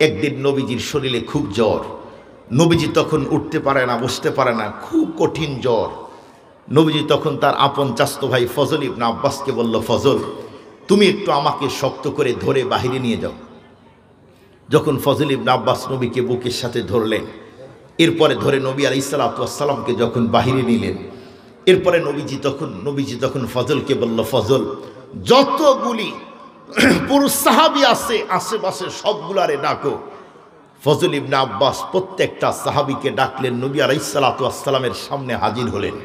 একদিন নবীজির শরীরে খুব জ্বর। নবীজি তখন উঠতে পারে না, বসতে পারে না, খুব কঠিন জ্বর। নবীজি তখন তার আপন চাচতো ভাই ফজল ইবনে আব্বাসকে বলল, ফজল তুমি একটু আমাকে শক্ত করে ধরে বাহিরে নিয়ে যাও। যখন ফজল ইবনে আব্বাস নবীকে বুকের সাথে ধরলেন, এরপরে ধরে নবী আলাইহিস সালাতু ওয়াস সালামকে যখন বাহিরে নিলেন, এরপরে নবীজি তখন ফজলকে বলল, ফজল যতগুলি পুরুষ সাহাবী আছে আশেপাশে সবগুলারে ডাকো। ফজল ইবনে আব্বাস প্রত্যেকটা সাহাবীকে ডাকলেন, নবী আলাইহিস সালাতু ওয়াস সালামের সামনে হাজির হলেন।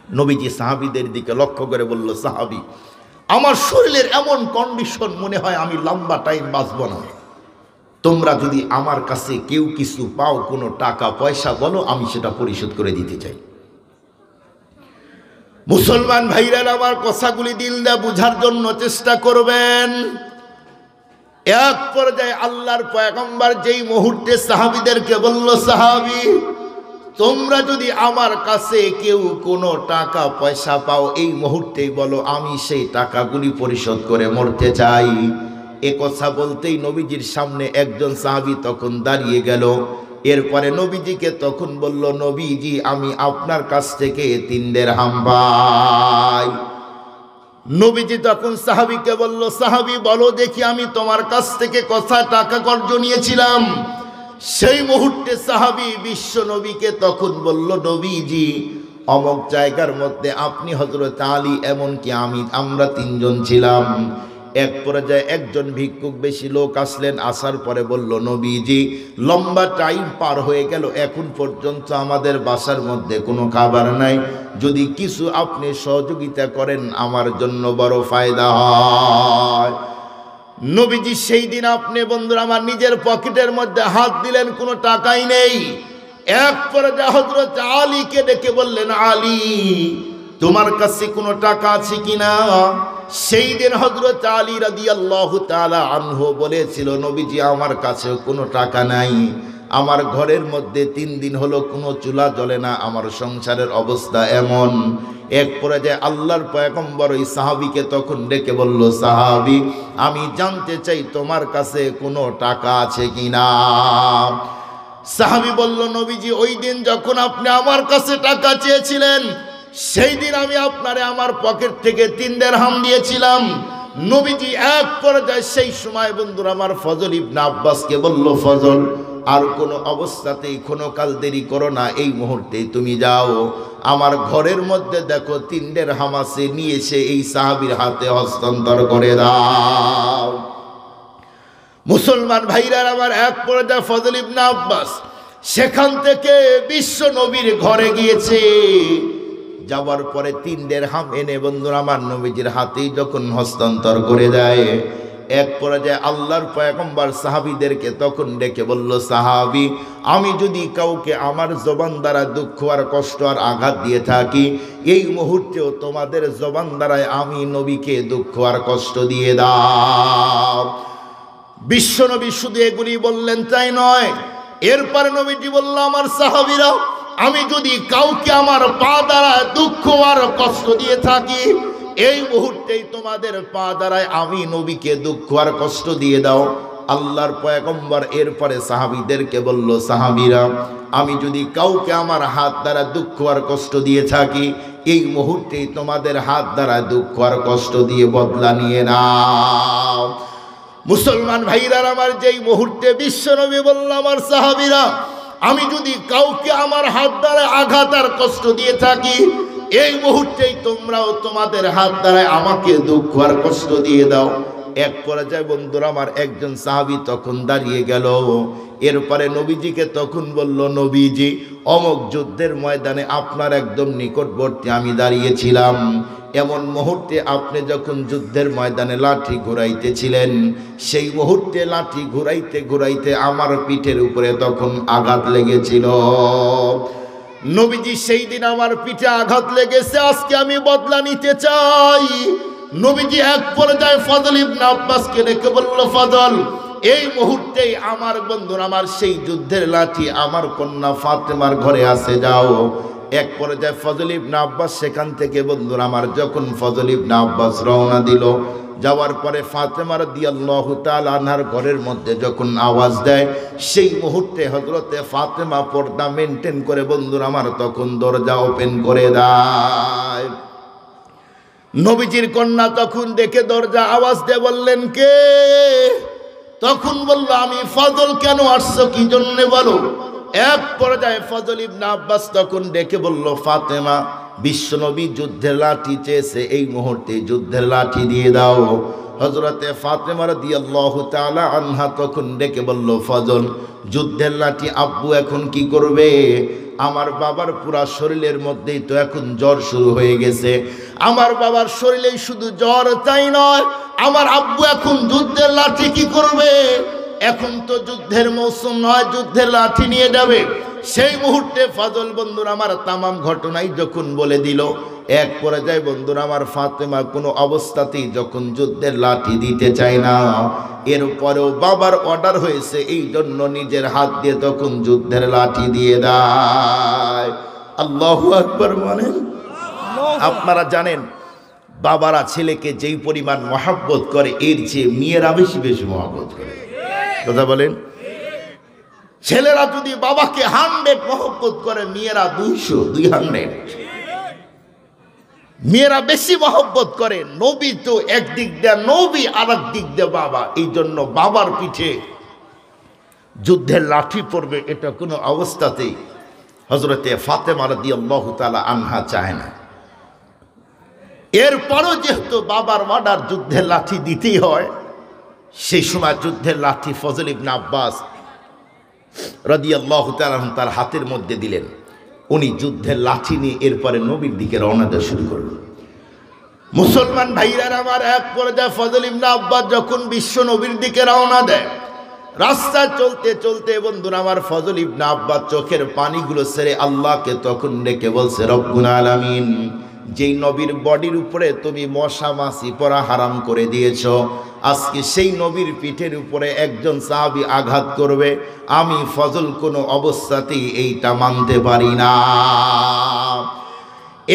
নবীজি সাহাবীদের দিকে লক্ষ্য করে বলল, সাহাবী আমার শরীরের এমন কন্ডিশন, মনে হয় আমি লম্বা টাইম বাঁচব না। তোমরা যদি আমার কাছে কেউ কিছু পাও, কোনো টাকা পয়সা বলো, আমি সেটা পরিশোধ করে দিতে চাই। মুসলমান ভাইরা আমার কথাগুলি দিল দিয়ে বুঝার জন্য চেষ্টা করবেন। এক পর্যায়ে আল্লাহর পয়গম্বর যেই মুহূর্তে সাহাবীদেরকে বলল, সাহাবী তোমরা যদি আমার কাছে কেউ কোনো টাকা পয়সা পাও, এই মুহূর্তেই বলো, আমি সেই টাকাগুলি পরিশোধ করে মরতে চাই। এ কথা বলতেই নবীজির সামনে একজন সাহাবী তখন দাঁড়িয়ে গেল। এরপরে নবীজিকে তখন বলল, নবীজি আমি আপনার কাছ থেকে 3 দিরহাম পাই। নবীজি তখন সাহাবীকে বলল, সাহাবী বলো দেখি আমি তোমার কাছ থেকে কথা টাকা কর্জ নিয়েছিলাম। সেই মুহূর্তে সাহাবী বিশ্ব নবীকে তখন বলল, নবীজি অমুক জায়গার মধ্যে আপনি, হযরত আলী, এমনকি আমরা 3 জন ছিলাম। এক পর্যায়ে একজন ভিক্ষুক বেশি লোক আসলেন, আসার পরে বলল, নবীজি লম্বা টাইম পার হয়ে গেল, এখন পর্যন্ত আমাদের বাসার মধ্যে কোনো খাবার নাই, যদি কিছু আপনি সহযোগিতা করেন আমার জন্য বড় ফায়দা হয়। নবীজি সেই দিন আপনি বন্ধুরা আমার নিজের পকেটের মধ্যে হাত দিলেন, কোনো টাকাই নেই। এক পর্যায়ে হযরত আলীকে ডেকে বললেন, আলী তোমার কাছে কোনো টাকা আছে কিনা? সেই দিন হযরত আলী রাদিয়াল্লাহু তাআলা আনহু বলেছিল, নবীজি আমার কাছেও কোনো টাকা নাই, আমার ঘরের মধ্যে 3 দিন হলো কোনো চুলা জ্বলে না, আমার সংসারের অবস্থা এমন। এক পর্যায়ে আল্লাহর পয়গম্বর ওই সাহাবীকে তখন ডেকে বলল, সাহাবী আমি জানতে চাই তোমার কাছে কোনো টাকা আছে কিনা? সাহাবী বলল, নবীজি ওই দিন যখন আপনি আমার কাছে টাকা চেয়েছিলেন, সেই দিন আমি আপনারে আমার পকেট থেকে 3 দিরহাম দিয়েছিলাম। নবীজি এক পর্যায়ে সেই সময় বন্ধুরা আমার ফজল ইবনে আব্বাসকে বলল, ফজল আর কোনো অবস্থাতেই কোনো কাল দেরি করো না, এই মুহূর্তেই তুমি যাও, আমার ঘরের মধ্যে দেখো 3 দিরহাম আছে, নিয়ে এসে এই সাহাবীর হাতে হস্তান্তর করে দাও। মুসলমান ভাইরা আমার এক পর্যায়ে ফজল ইবনে আব্বাস সেখান থেকে বিশ্ব নবীর ঘরে গিয়েছে। যাওয়ার পরে 3 দিরহাম এনে বন্ধুরা আমার নবীজির হাতেই যখন হস্তান্তর করে দেয়, এক পর্যায়ে আল্লাহর পয়গম্বর সাহাবীদেরকে তখন ডেকে বলল, সাহাবী আমি যদি কাউকে আমার জবান দ্বারা দুঃখ আর কষ্ট আর আঘাত দিয়ে থাকি, এই মুহূর্তেও তোমাদের জবান দ্বারায় আমি নবীকে দুঃখ আর কষ্ট দিয়ে দাও। বিশ্বনবী শুধু এগুলি বললেন তাই নয়, এরপর নবীজি বলল, আমার সাহাবীরা আমি যদি কাউকে আমার পা দ্বারা দুঃখ আর কষ্ট দিয়ে থাকি, এই মুহূর্তেই তোমাদের পা দ্বারায় আমি নবীকে দুঃখ আর কষ্ট দিয়ে দাও। আল্লাহর পয়গম্বর এরপরে সাহাবীদেরকে বলল, সাহাবীরা আমি যদি কাউকে আমার হাত দ্বারা দুঃখ আর কষ্ট দিয়ে থাকি, এই মুহূর্তেই তোমাদের হাত দ্বারা দুঃখ আর কষ্ট দিয়ে বদলা নিয়ে নাও। মুসলমান ভাইরা আমার যেই মুহূর্তে বিশ্বনবী বলল, আমার সাহাবীরা আমি যদি কাউকে আমার হাত দ্বারা আঘাত আর কষ্ট দিয়ে থাকি, এই মুহূর্তেই তোমরাও তোমাদের হাত দ্বারা আমাকে দুঃখ আর কষ্ট দিয়ে দাও। এক পর্যায়ে বন্ধুরা আমার একজন সাহাবী তখন দাঁড়িয়ে গেল। এরপরে নবীজিকে তখন বলল, নবীজি অমুক যুদ্ধের ময়দানে আপনার একদম নিকটবর্তী আমি দাঁড়িয়েছিলাম, এমন মুহূর্তে আপনি যখন যুদ্ধের ময়দানে লাঠি ঘুরাইতেছিলেন, সেই মুহূর্তে লাঠি ঘুরাইতে ঘুরাইতে আমার পিঠের উপরে তখন আঘাত লেগেছিল। নবীজি সেই দিন আমার পিঠে আঘাত লেগেছে, আজকে আমি বদলা নিতে চাই। নবীজি এক পর্যায়ে ফজল ইবনে আব্বাসকে ডেকে বলল, ফজল এই মুহূর্তেই আমার বন্ধুরা আমার সেই যুদ্ধের লাঠি আমার কন্যা ফাতেমার ঘরে আছে, যাও এক পর্যায়ে ফজল ইবনে আব্বাস সেখান থেকে বন্ধুরা আমার যখন ফজল ইবনে আব্বাস রওনা দিল, যাওয়ার পরে ফাতেমা রাদিয়াল্লাহু তাআলা আনহার ঘরের মধ্যে যখন আওয়াজ দেয়, সেই মুহূর্তে হযরতে ফাতেমা পর্দা মেনটেন করে বন্ধুরা আমার তখন দরজা ওপেন করে দেয়। নবীজির কন্যা তখন দেখে দরজা আওয়াজ দিয়ে বললেন, কে? তখন বলল, আমি ফজল। কেন আসছো, কি জন্য বলো? এক পর্যায়ে ফজল ইবনে আব্বাস তখন ডেকে বলল, ফাতেমা, বিশ্বনবী যুদ্ধের লাঠি চেয়েছে, এই মুহূর্তে যুদ্ধের লাঠি দিয়ে দাও। হযরতে ফাতেমা রাদিয়াল্লাহু তাআলা আনহা তখন ডেকে বলল, ফজল, যুদ্ধের লাঠি আব্বু এখন কি করবে? আমার বাবার পুরা শরীরের মধ্যেই তো এখন জ্বর শুরু হয়ে গেছে। আমার বাবার শরীরেই শুধু জ্বর তাই নয়, আমার আব্বু এখন যুদ্ধের লাঠি কি করবে? এখন তো যুদ্ধের মৌসুম নয়, যুদ্ধের লাঠি নিয়ে যাবে। সেই মুহূর্তে ফজল বন্ধুরা আমার তামাম ঘটনাই যখন বলে দিল, এক পর্যায়ে বন্ধুরা আমার ফাতেমা কোনো অবস্থাতেই যখন যুদ্ধের লাঠি দিতে চায় না, এরপরেও বাবার অর্ডার হয়েছে, এই জন্য নিজের হাত দিয়ে তখন যুদ্ধের লাঠি দিয়ে দেয়। আল্লাহু আকবার বলেন। আপনারা জানেন বাবারা ছেলেকে যেই পরিমাণ মহব্বত করে, এর চেয়ে মেয়েরা বেশি বেশি মহব্বত করে। কথা বলেন। ছেলেরা যদি বাবাকে 100 মহব্বত করে, মেয়েরা 200 মেয়েরা বেশি মহব্বত করে। নবী তো একদিক দিয়ে নবী, আর এক দিক দিয়ে বাবা, এই জন্য বাবার পিঠে যুদ্ধের লাঠি পড়বে এটা কোনো অবস্থাতেই হযরতে ফাতেমা রাদিয়াল্লাহু তাআলা আনহা চায় না। এরপরও যেহেতু বাবার অর্ডার যুদ্ধের লাঠি দিতেই হয়, সেই সময় যুদ্ধের লাঠি ফজল ইবনে আব্বাস রাদিয়াল্লাহু তাআলা তার হাতের মধ্যে দিলেন। উনি যুদ্ধের লাঠি নিয়ে এরপরে নবীর দিকে রওনা দেওয়া শুরু করলেন। মুসলমান ভাইরা আমার, এক পর্যায়ে ফজল ইবনে আব্বাস যখন বিশ্ব নবীর দিকে রওনা দেয়, রাস্তা চলতে চলতে বন্ধুরা আমার ফজল ইবনে আব্বাস চোখের পানিগুলো ছেড়ে আল্লাহকে তখন ডেকে বলছে, রব্বুল আলামিন, যেই নবীর বডির উপরে তুমি মশা মাছি পরা হারাম করে দিয়েছ, আজকে সেই নবীর পিঠের উপরে একজন সাহাবী আঘাত করবে, আমি ফজল কোনো অবস্থাতেই এইটা মানতে পারি না।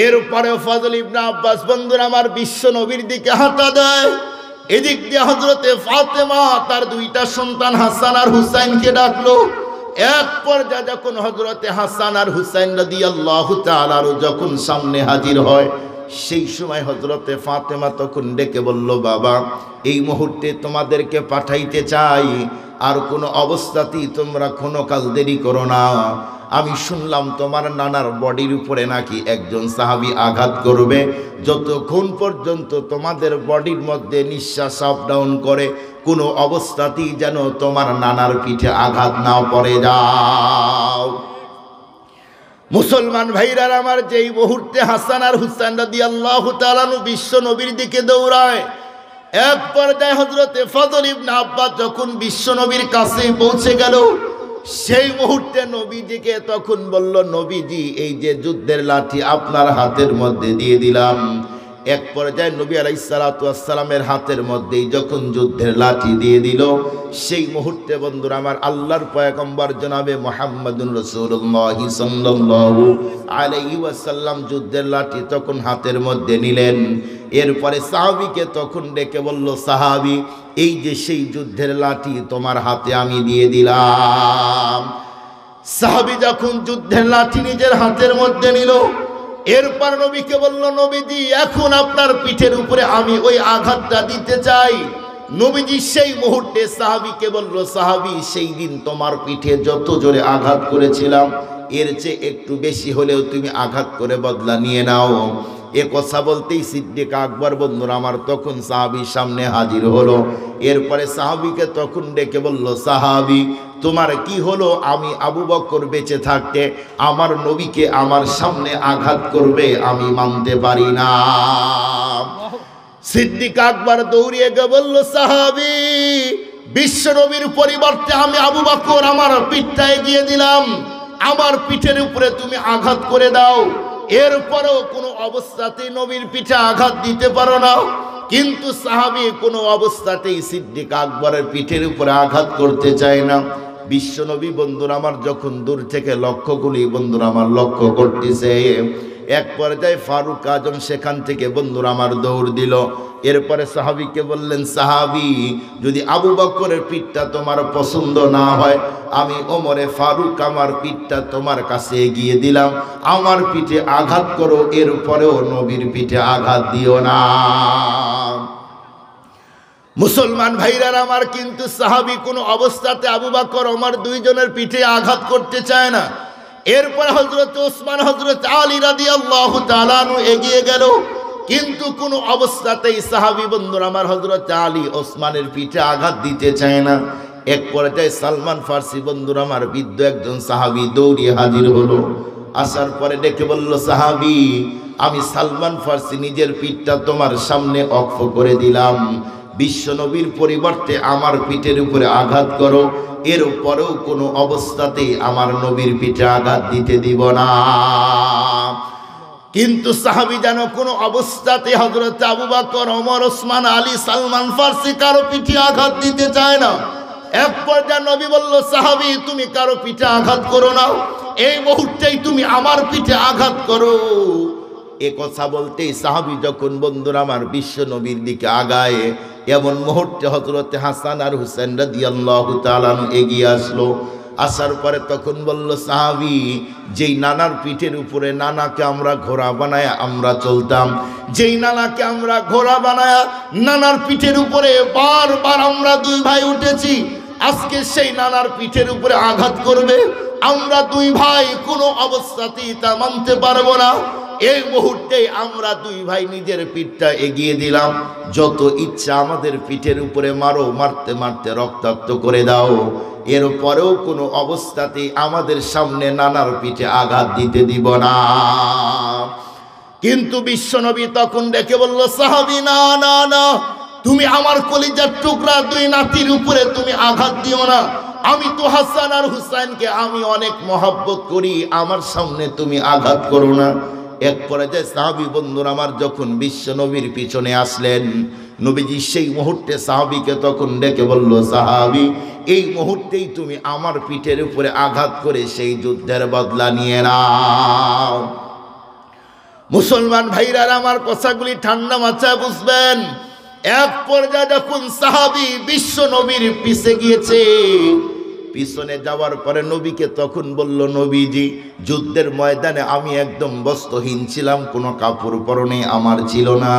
এরপরে ফজল ইবনে আব্বাস বন্ধুরা আমার বিশ্ব নবীর দিকে হাঁটা দেয়। এদিক দিয়ে হযরতে ফাতেমা তার 2টা সন্তান হাসান আর হুসাইনকে ডাকলো। এক পর্যায়ে যখন হযরতে হাসান আর হুসাইন রাদিয়াল্লাহু তাআলা যখন সামনে হাজির হয়, সেই সময় হযরতে ফাতেমা তখন ডেকে বলল, বাবা, এই মুহূর্তে তোমাদেরকে পাঠাইতে চাই, আর কোনো অবস্থাতেই তোমরা কোনো কাল দেরি করো না। আমি শুনলাম তোমার নানার বডির উপরে নাকি একজন সাহাবী আঘাত করবে, যতক্ষণ পর্যন্ত তোমাদের বডির মধ্যে নিঃশ্বাস আপ ডাউন করে, কোনো অবস্থাতেই যেন তোমার নানার পিঠে আঘাত না পড়ে যাও। মুসলমান ভাইরা আমার, যেই মুহূর্তে হাসান আর হুসাইন রাদিয়াল্লাহু তাআলা বিশ্ব নবীর দিকে দৌড়ায়, এক পর্যায়ে হযরতে ফজল ইবনে আব্বাস যখন বিশ্ব নবীর কাছে পৌঁছে গেল, সেই মুহূর্তে নবীজিকে তখন বলল, নবীজি, এই যে যুদ্ধের লাঠি আপনার হাতের মধ্যে দিয়ে দিলাম। এক পর্যায়ে নবী আলাইহিস সালাতু ওয়াস সালামের হাতের মধ্যেই যখন যুদ্ধের লাঠি দিয়ে দিল, সেই মুহূর্তে বন্ধুরা আমার আল্লাহর পয়গম্বর জনাবে মুহাম্মদুর রাসূলুল্লাহ সাল্লাল্লাহু আলাইহি ওয়াসাল্লাম যুদ্ধের লাঠি তখন হাতের মধ্যে নিলেন। এরপরে সাহাবীকে তখন ডেকে বলল, সাহাবী, এই যে সেই যুদ্ধের লাঠি তোমার হাতে আমি দিয়ে দিলাম। সাহাবী যখন যুদ্ধের লাঠি নিজের হাতের মধ্যে নিল, এরপর নবীকে বলল, নবীজি, এখন আপনার পিঠের উপরে আমি ওই আঘাতটা দিতে চাই। নবীজি সেই মুহূর্তে সাহাবীকে বলল, সাহাবী, সেই দিন তোমার পিঠে যত জোরে আঘাত করেছিলাম, এর চেয়ে একটু বেশি হলেও তুমি আঘাত করে বদলা নিয়ে নাও। এ কথা বলতেই সিদ্দিক আকবর বন্ধুরা আমার তখন সাহাবীর সামনে হাজির হলো। এরপরে সাহাবীকে তখন ডেকে বলল, সাহাবী, তোমার কি হলো? আমি আবু বকর বেঁচে থাকতে আমার নবীকে আমার সামনে আঘাত করবে আমি মানতে পারি না। সিদ্দিক আকবর দৌড়িয়ে গিয়ে বলল, সাহাবী, বিশ্ব নবীর পরিবর্তে আমি আবু বকর আমার পিঠটা এগিয়ে দিলাম, আমার পিঠের উপরে তুমি আঘাত করে দাও। এরপরেও কোনো অবস্থাতেই নবীর পিঠে আঘাত দিতে পারো না। কিন্তু সাহাবী কোনো অবস্থাতেই সিদ্দিক আকবরের পিঠের উপরে আঘাত করতে চায় না। বিশ্বনবী বন্ধুরা আমার যখন দূর থেকে লক্ষ্য করি, বন্ধুরা আমার লক্ষ্য করতেছে, এক পর্যায়ে ফারুক আজম সেখান থেকে বন্ধুরা আমার দৌড় দিল। এরপরে সাহাবীকে বললেন, সাহাবী, যদি আবু বকরের পিঠটা তোমার পছন্দ না হয়, আমি ওমরে ফারুক আমার পিঠটা তোমার কাছে এগিয়ে দিলাম, আমার পিঠে আঘাত করো, এরপরেও নবীর পিঠে আঘাত দিও না। মুসলমান ভাইরা আমার, কিন্তু সাহাবী কোনো অবস্থাতে আবু বকর ওমর দুইজনের পিঠে আঘাত করতে চায় না। এরপর হযরত ওসমান, হযরত আলী রাদিয়াল্লাহু তাআলা আনহু এগিয়ে গেল, কিন্তু কোনো অবস্থাতেই সাহাবী বন্ধুরা আমার হযরত আলী ওসমানের পিঠে আঘাত দিতে চায় না। এক পর্যায়ে সালমান ফার্সি বন্ধুরা আমার বৃদ্ধ একজন সাহাবী দৌড়িয়ে হাজির হলো। আসার পরে ডেকে বলল, সাহাবী, আমি সালমান ফার্সি নিজের পিঠটা তোমার সামনে অক্ষ করে দিলাম, বিশ্বনবীর পরিবর্তে আমার পিঠের উপরে আঘাত করো, এরপরেও কোনো অবস্থাতেই আমার নবীর পিঠে আঘাত দিতে দিব না। কিন্তু সাহাবী যেন কোনো অবস্থাতে হযরত আবু বকর, ওমর, ওসমান, আলী, সালমান ফার্সি কারো পিঠে আঘাত দিতে চায় না। এক পর্যায়ে নবী বলল, সাহাবী, তুমি কারো পিঠে আঘাত করো না, এই মুহূর্তেই তুমি আমার পিঠে আঘাত করো। এ কথা বলতেই সাহাবী যখন বন্ধুরা আমার বিশ্ব নবীর দিকে আগায়, এমন মুহূর্তে হযরত হাসান আর হুসেন রাদিয়াল্লাহু তাআলা এগিয়ে আসলো। আসার পরে তখন বলল, সাহাবী, যেই নানার পিঠের উপরে নানাকে আমরা ঘোড়া বানায় আমরা চলতাম, যেই নানাকে আমরা ঘোড়া বানায় নানার পিঠের উপরে বারবার আমরা দুই ভাই উঠেছি, আজকে সেই নানার পিঠের উপরে আঘাত করবে, আমরা দুই ভাই কোনো অবস্থাতেই তা মানতে পারবো না। এই মুহূর্তে আমরা দুই ভাই নিজের পিঠটা এগিয়ে দিলাম, যত ইচ্ছা আমাদের পিঠের উপরে মারো, মারতে মারতে রক্তাক্ত করে দাও, এরপরেও কোনো অবস্থাতেই আমাদের সামনে নানার পিঠে আঘাত দিতে দিব না। কিন্তু বিশ্বনবী তখন ডেকে বলল, সাহাবী, না না না, তুমি আমার কলিজার টুকরা দুই নাতির উপরে তুমি আঘাত দিও না, আমি তো হাসান আর হুসাইনকে আমি অনেক মহব্বত করি, আমার সামনে তুমি আঘাত করো না। এক পর্যায়ে সাহাবী বন্ধুরা আমার যখন বিশ্ব নবীর পিছনে আসলেন, নবীজি সেই মুহূর্তে সাহাবীকে তখন ডেকে বলল, সাহাবী, এই মুহূর্তেই তুমি আমার পিঠের উপরে আঘাত করে সেই যুদ্ধের বদলা নিয়ে নাও। মুসলমান ভাইরা আমার, কথাগুলি ঠান্ডা মাথায় বুঝবেন। এক পর্যায়ে যখন সাহাবী বিশ্ব নবীর পিছে গিয়েছে, পিছনে যাওয়ার পরে নবীকে তখন বলল, নবীজি, যুদ্ধের ময়দানে আমি একদম বস্ত্রহীন ছিলাম, কোনো কাপড় পরনে আমার ছিল না,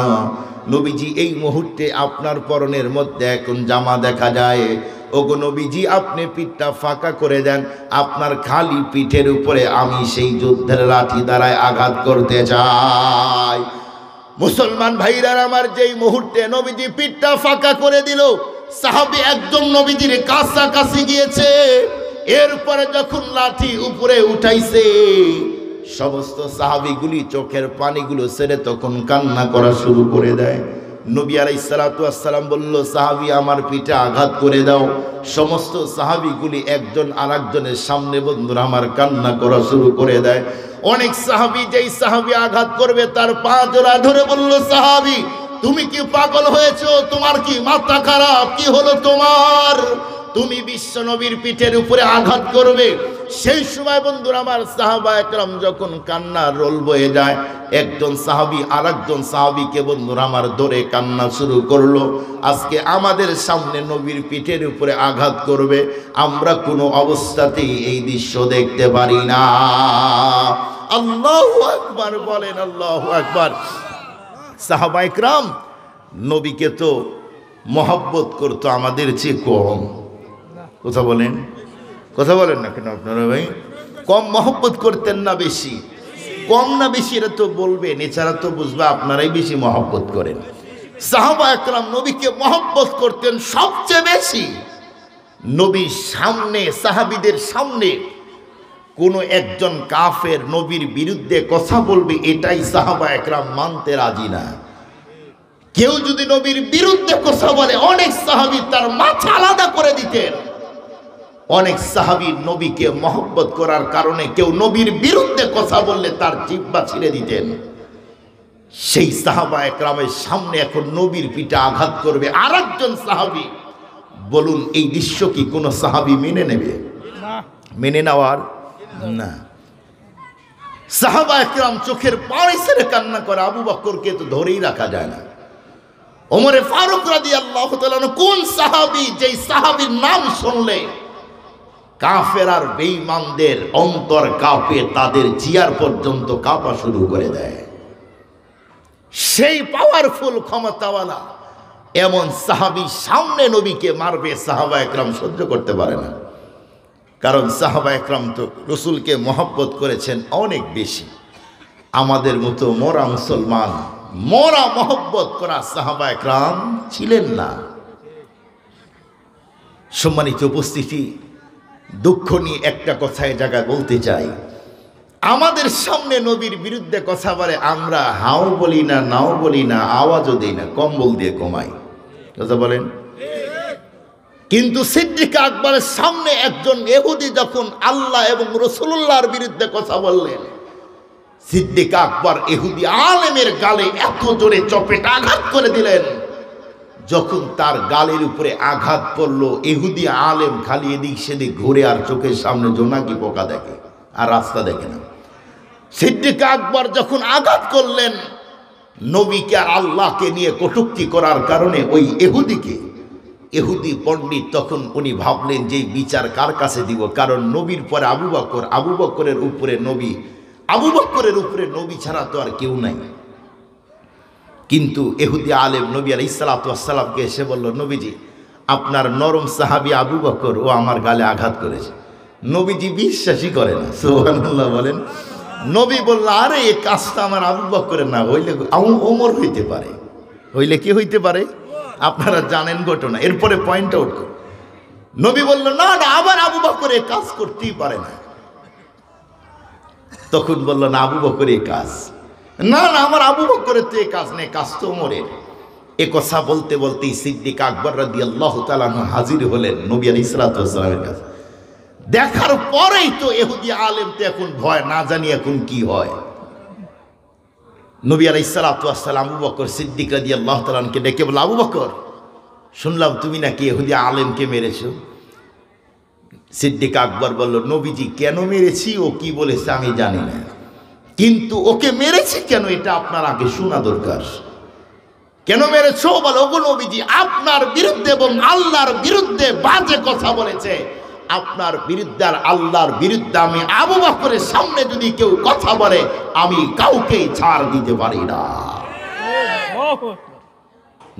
নবীজি এই মুহূর্তে আপনার পরনের মধ্যে এখন জামা দেখা যায়, ওগো নবীজি, আপনি পিঠটা ফাঁকা করে দেন, আপনার খালি পিঠের উপরে আমি সেই যুদ্ধের লাঠি দ্বারায় আঘাত করতে চাই। মুসলমান ভাইরা আমার, যেই মুহূর্তে নবীজি পিঠটা ফাঁকা করে দিল, সাহাবী একদম নবীজির কাছাকাছি গিয়েছে। এরপরে যখন লাঠি উপরে উঠাইছে, সমস্ত সাহাবীগুলি চোখের পানিগুলো ছেড়ে তখন কান্না করা শুরু করে দেয়। নবী আলাইহিস সালাতু ওয়াস সালাম বলল, সাহাবী, আমার পিঠে আঘাত করে দাও। সমস্ত সাহাবীগুলি একজন আরেকজনের সামনে বন্ধুরা আমার কান্না করা শুরু করে দেয়। অনেক সাহাবী, যেই সাহাবী আঘাত করবে তার পা জোড়া ধরে বলল, সাহাবী, তুমি কি পাগল হয়েছো? তোমার কি মাথা খারাপ? কি হলো তোমার? তুমি বিশ্ব নবীর পিঠের উপরে আঘাত করবে? সেই সময় বন্ধুরা আমার সাহাবা একরাম যখন কান্নার রোল বয়ে যায়, একজন সাহাবী আরেকজন সাহাবীকে বন্ধুরা আমার ধরে কান্না শুরু করলো। আজকে আমাদের সামনে নবীর পিঠের উপরে আঘাত করবে, আমরা কোনো অবস্থাতেই এই দৃশ্য দেখতে পারি না। আল্লাহু আকবার বলেন, আল্লাহু আকবার। সাহাবা একরাম নবীকে তো মহব্বত করতো আমাদের চেয়ে কম। কথা বলেন, কথা বলেন না কেন আপনারা ভাই? কম মহব্বত করতেন না বেশি? কম না বেশি এটা তো বলবেন, এছাড়া তো বুঝবে আপনারাই বেশি মহব্বত করেন। সাহাবা একরাম নবীকে মহব্বত করতেন সবচেয়ে বেশি। নবীর সামনে, সাহাবীদের সামনে কোনো একজন কাফের নবীর বিরুদ্ধে কথা বলবে, এটাই সাহাবা একরাম মানতে রাজি না। কেউ যদি নবীর বিরুদ্ধে কথা বলে, অনেক সাহাবী তার মাথা আলাদা করে দিতেন। অনেক সাহাবী নবীকে মহব্বত করার কারণে কেউ নবীর বিরুদ্ধে কথা বললে তার জিহ্বা ছিঁড়ে দিতেন। সেই সাহাবা একরামের সামনে এখন নবীর পিঠে আঘাত করবে আরেকজন সাহাবী। বলুন, এই দৃশ্য কি কোনো সাহাবী মেনে নেবে? মেনে নেওয়ার না। সাহাবায়ে কেরাম চোখের পানি ছেড়ে কান্না করে, আবু বকরকে তো ধরেই রাখা যায় না। ওমরে ফারুক রাদিয়াল্লাহু তাআলা কোন সাহাবী যেই সাহাবীর নাম শুনলে কাফের আর বেঈমানদের অন্তর কাঁপে, তাদের জিয়ার পর্যন্ত কাঁপা শুরু করে দেয়। সেই পাওয়ারফুল ক্ষমতাওয়ালা এমন সাহাবী সামনে নবীকে মারবে, সাহাবায়ে কেরাম সহ্য করতে পারে না। কারণ সাহাবায়ে কেরাম তো রসুলকে মহব্বত করেছেন অনেক বেশি। আমাদের মতো মোরা মুসলমান, মোরা মহব্বত করা সাহাবায়ে কেরাম ছিলেন না। সম্মানিত উপস্থিতি, দুঃখ নিয়ে একটা কথা এই জায়গায় বলতে চাই, আমাদের সামনে নবীর বিরুদ্ধে কথা বলে, আমরা হাও বলি না, নাও বলি না, আওয়াজও দিই না, কম্বল দিয়ে কমাই, কথা বলেন। কিন্তু সিদ্দিক আকবরের সামনে একজন ইহুদি যখন আল্লাহ এবং রাসূলুল্লাহর বিরুদ্ধে কথা বললেন, সিদ্দিক আকবর ইহুদি আলেমের গালে এত জোরে চপেট আঘাত করে দিলেন, যখন তার গালের উপরে আঘাত পড়লো, ইহুদি আলেম খালি এদিক সেদিক ঘুরে আর চোখের সামনে জোনাকি পোকা দেখে আর রাস্তা দেখে না। সিদ্দিক আকবর যখন আঘাত করলেন, নবীকে আর আল্লাহকে নিয়ে কটূক্তি করার কারণে ওই ইহুদি পণ্ডিত তখন উনি ভাবলেন যে বিচার কার কাছে দিব, কারণ নবীর পরে আবু বকর, আবু বকরের উপরে নবী, আবু বকরের উপরে নবী ছাড়া তো আর কেউ নাই। কিন্তু ইহুদি আলেম নবী আলাইহিস সালাতু ওয়াস সালামকে এসে বলল, নবীজি আপনার নরম সাহাবী আবু বকর ও আমার গালে আঘাত করেছে। নবীজি বিশ্বাসই করে না, সুবহানাল্লাহ বলেন। নবী বলল, আরে এই কাজটা আমার আবু বকরের না, হইলে ওমর হইতে পারে। হইলে কি হইতে পারে? আপনারা জানেন ঘটনা। এরপরে পয়েন্ট আউট করুন। নবী বলল, না না, আবার আবু বকর এই কাজ করতেই পারে না। তখন বলল, না আবু বকর এই কাজ, না না, আমার আবু বকরের তো এই কাজ নেই, কাজ তো ওমরের। এ কথা বলতে বলতেই সিদ্দিক আকবর রাদিয়াল্লাহু তাআলা হাজির হলেন নবী আলাইহিস সালাতু ওয়াস সালামের কাছে। দেখার পরেই তো ইহুদি আলেম তো এখন ভয়, না জানি এখন কি হয়। নবী আলাইহিস সালাতু ওয়াস সালাম আবু বকর সিদ্দিক রাদিয়াল্লাহু তাআলা কে ডেকে বলল, আবু বকর শুনলাম তুমি নাকি ইহুদি আলেমকে মেরেছো। সিদ্দিক আকবর বলল, নবীজি কেন মেরেছি ও কি বলেছে আমি জানি না, কিন্তু ওকে মেরেছি কেন এটা আপনার আগে শোনা দরকার। কেন মেরেছো? বলে, ওগো নবীজি আপনার বিরুদ্ধে এবং আল্লাহর বিরুদ্ধে বাজে কথা বলেছে, আপনার বিরুদ্ধে আর আল্লাহর বিরুদ্ধে আমি আবু বকরের সামনে যদি কেউ কথা বলে আমি কাউকেই ছাড় দিতে পারি না।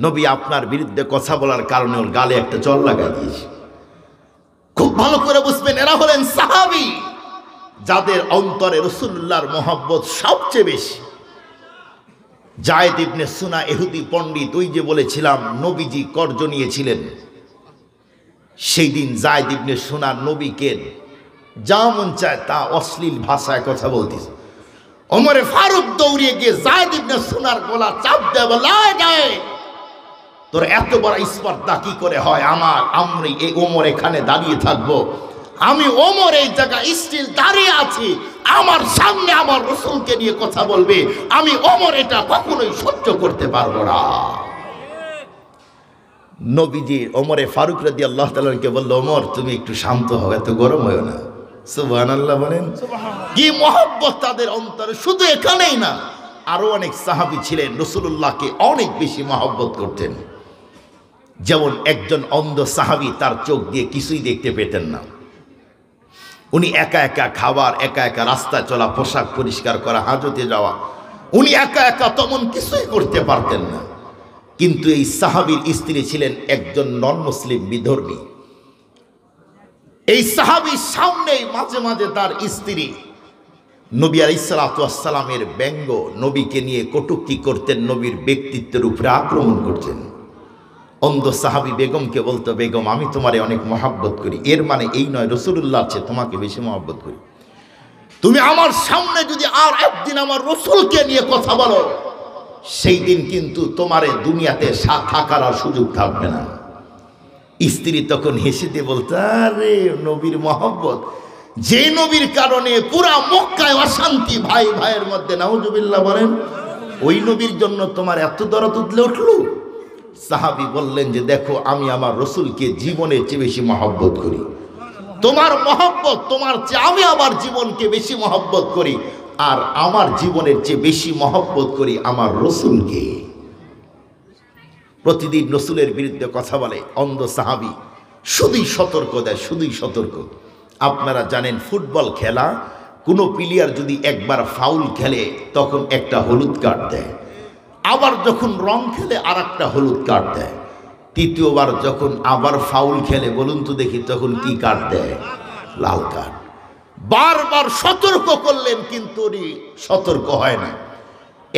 নবী আপনার বিরুদ্ধে কথা বলার কারণে ওর গালে একটা জল লাগাই দিয়েছে। খুব ভালো করে বুঝবেন, এরা হলেন সাহাবী যাদের অন্তরে রাসূলুল্লাহর মহব্বত সবচেয়ে বেশি। যায়েদ ইবনে সুনা ইহুদি পণ্ডিত, ওই যে বলেছিলাম নবীজি কর্জ নিয়েছিলেন, সেই দিন যায়েদ ইবনে সুনা নবীকে যা মন চায় তা অশ্লীল ভাষায় কথা বলতেছে। ওমরে ফারুক দৌড়িয়ে গিয়ে যায়েদ ইবনে সুনার গলা চাপ দেয়, বলে, তোর এত বড় স্পর্ধা কি করে হয়? আমি এই ওমর এখানে দাঁড়িয়ে থাকবো, আমি ওমর এই জায়গা স্টিল দাঁড়িয়ে আছি, আমার সামনে আমার রাসূলকে নিয়ে কথা বলবে, আমি ওমর এটা কখনোই সহ্য করতে পারবো না। নবীজি ওমরে ফারুক রাদিয়াল্লাহু তাআলা কে বলল, ওমর তুমি একটু শান্ত হও, এত গরম হয়ো না। সুবহানাল্লাহ বলেন। কি মহব্বত তাদের অন্তরে! শুধু এখানেই না, আরো অনেক সাহাবী ছিলেন রাসূলুল্লাহকে অনেক বেশি মহব্বত করতেন। যেমন একজন অন্ধ সাহাবী, তার চোখ দিয়ে কিছুই দেখতে পেতেন না। উনি একা একা খাবার, একা একা রাস্তা চলা, পোশাক পরিষ্কার করা, হাজতে যাওয়া, উনি একা একা তেমন কিছুই করতে পারতেন না। কিন্তু এই সাহাবীর স্ত্রী ছিলেন একজন নন মুসলিম বিধর্মী। এই সাহাবীর সামনেই মাঝে মাঝে তার স্ত্রী নবী আলাইহিস সালাতু ওয়াস সালামের ব্যঙ্গ, নবীকে নিয়ে কটূক্তি করতেন, নবীর ব্যক্তিত্বের উপরে আক্রমণ করতেন। অন্ধ সাহাবী বেগমকে বলতো, বেগম আমি তোমারে অনেক মহব্বত করি, এর মানে এই নয় রাসূলুল্লাহর চেয়ে তোমাকে বেশি মহব্বত করি। তুমি আমার সামনে যদি আর একদিন আমার রাসূলকে নিয়ে কথা বলো, সেই দিন কিন্তু তোমারে দুনিয়াতে থাকার আর সুযোগ থাকবে না। স্ত্রী তখন হেসে দিয়ে বলতো, আরে নবীর মহব্বত, যে নবীর কারণে পুরা মক্কায় অশান্তি, ভাই ভাইয়ের মধ্যে, নাউজুবিল্লাহ বলেন, ওই নবীর জন্য তোমার এত দরদ উঠলে উঠলো। সাহাবী বললেন যে, দেখো আমি আমার রাসূলকে জীবনের চেয়ে বেশি মহব্বত করি। তোমার মহব্বত, তোমার চেয়ে আমি আমার জীবনকে বেশি মহব্বত করি, আর আমার জীবনের চেয়ে বেশি মহব্বত করি আমার রসুলকে। প্রতিদিন রসুলের বিরুদ্ধে কথা বলে অন্ধ সাহাবী, শুধুই সতর্ক দেয়, শুধুই সতর্ক। আপনারা জানেন ফুটবল খেলা, কোনো প্লেয়ার যদি একবার ফাউল খেলে তখন একটা হলুদ কার্ড দেয়, আবার যখন রং খেলে আর একটা হলুদ কার্ড দেয়, তৃতীয়বার যখন আবার ফাউল খেলে বলুন তো দেখি তখন কি কার্ড দেয়? লাল কার্ড। বারবার সতর্ক করলেন কিন্তু উনি সতর্ক হয় না।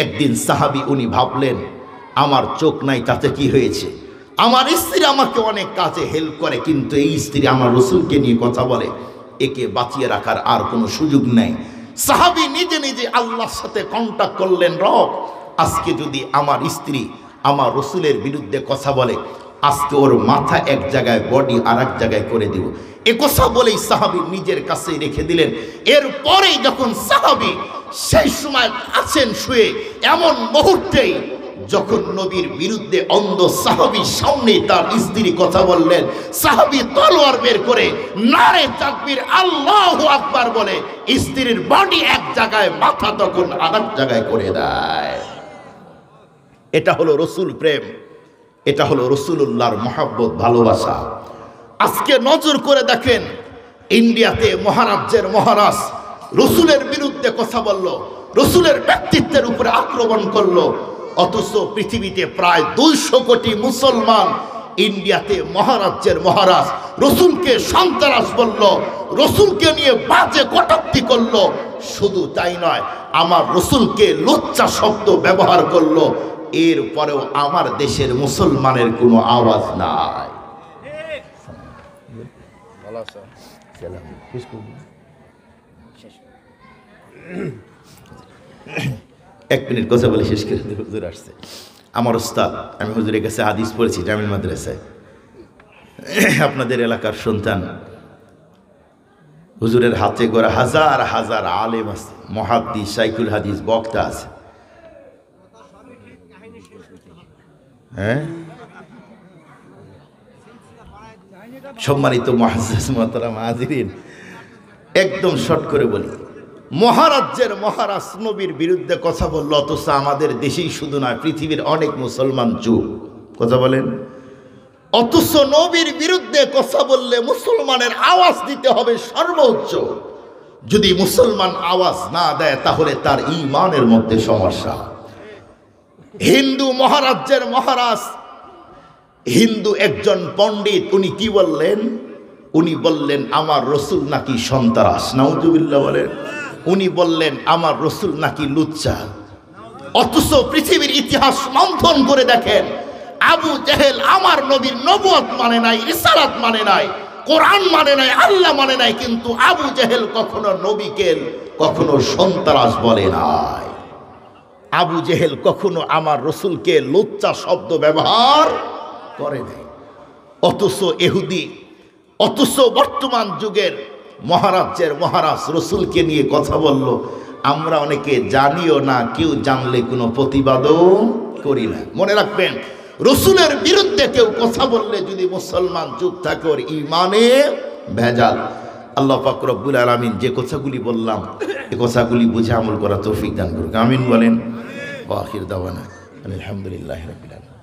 একদিন সাহাবী উনি ভাবলেন আমার চোখ নাই তাতে কি হয়েছে, আমার স্ত্রী আমাকে অনেক কাজে হেল্প করে, কিন্তু এই স্ত্রী আমার রসুলকে নিয়ে কথা বলে, একে বাঁচিয়ে রাখার আর কোনো সুযোগ নেই। সাহাবী নিজে নিজে আল্লাহর সাথে কন্ট্যাক্ট করলেন, রব আজকে যদি আমার স্ত্রী আমার রসুলের বিরুদ্ধে কথা বলে, আজকে ওর মাথা এক জায়গায় বডি আর এক জায়গায় করে দিব। এ কথা বলেই সাহাবী নিজের কাছেই রেখে দিলেন। এরপরেই যখন সাহাবী সেই সময় আছেন শুয়ে, এমন মুহূর্তেই যখন নবীর বিরুদ্ধে অন্ধ সাহাবীর সামনে তার স্ত্রী কথা বললেন, সাহাবী তলোয়ার বের করে নারে তাকবীর আল্লাহু আকবার বলে স্ত্রীর বডি এক জায়গায়, মাথা তখন আরেক জায়গায় করে দেয়। এটা হলো রসুল প্রেম, এটা হলো রসুলুল্লাহর মহব্বত, ভালোবাসা। আজকে নজর করে দেখেন, ইন্ডিয়াতে মহারাজ্যের মহারাজ রসুলের বিরুদ্ধে কথা বলল, রসুলের ব্যক্তিত্বের উপরে আক্রমণ করলো, অথচ পৃথিবীতে প্রায় 200 কোটি মুসলমান, ইন্ডিয়াতে মহারাজ্যের মহারাজ রসুলকে সন্ত্রাস বলল, রসুলকে নিয়ে বাজে কটূক্তি করলো। শুধু তাই নয়, আমার রসুলকে লজ্জা শব্দ ব্যবহার করলো। এরপরেও আমার দেশের মুসলমানের কোনো আওয়াজ নাই। এক মিনিট কথা বলে শেষ করে দেব। হুজুর আসছে, আমার উস্তাদ, আমি হুজুরের কাছে হাদিস পড়েছি জামিল মাদ্রাসায়। আপনাদের এলাকার সন্তান, হুজুরের হাতে গড়া হাজার হাজার আলেম আছে, মুহাদ্দিস, শাইখুল হাদিস, বক্তা আছে। হ্যাঁ, সম্মানিত মুআজ্জিজ মুহতারাম হাজিরিন, একদম শর্ট করে বলি, মহারাজ্যের মহারাজ নবীর বিরুদ্ধে কথা বলল, অথচ আমাদের দেশেই শুধু নয় পৃথিবীর অনেক মুসলমান চুপ। কথা বলেন, অথচ নবীর বিরুদ্ধে কথা বললে মুসলমানের আওয়াজ দিতে হবে সর্বোচ্চ। যদি মুসলমান আওয়াজ না দেয় তাহলে তার ঈমানের মধ্যে সমস্যা। হিন্দু মহারাজ্যের মহারাজ, হিন্দু একজন পণ্ডিত, উনি কি বললেন? উনি বললেন আমার রসুল নাকি সন্ত্রাস। নাউজুবিল্লাহ বলেন। উনি বললেন আমার রসুল নাকি লুচ্চা। অথচ পৃথিবীর ইতিহাস মন্থন করে দেখেন, আবু জেহেল আমার নবীর নবুয়ত মানে নাই, রিসালাত মানে নাই, কোরআন মানে নাই, আল্লাহ মানে নাই, কিন্তু আবু জেহেল কখনো নবীকে কখনো সন্ত্রাস বলে নাই। আবু জেহেল কখনো আমার রসুলকে লুচ্চা শব্দ ব্যবহার করে নাই। অথচ ইহুদি, অথচ বর্তমান যুগের মহারাজ্যের মহারাজ রসুলকে নিয়ে কথা বলল। আমরা অনেকে জানিও না, কেউ জানলে কোনো প্রতিবাদও করি না। মনে রাখবেন, রসুলের বিরুদ্ধে কেউ কথা বললে যদি মুসলমান চুপ থাকে, ওর ঈমানে ভেজাল। আল্লাহ পাক রব্বুল আলামিন যে কথাগুলি বললাম, এই কথাগুলি বুঝে আমল করা তৌফিক দান করুক। আমিন বলেন। ওয়া আখির দাওয়ানা আলহামদুলিল্লাহি রাব্বিল আলামিন।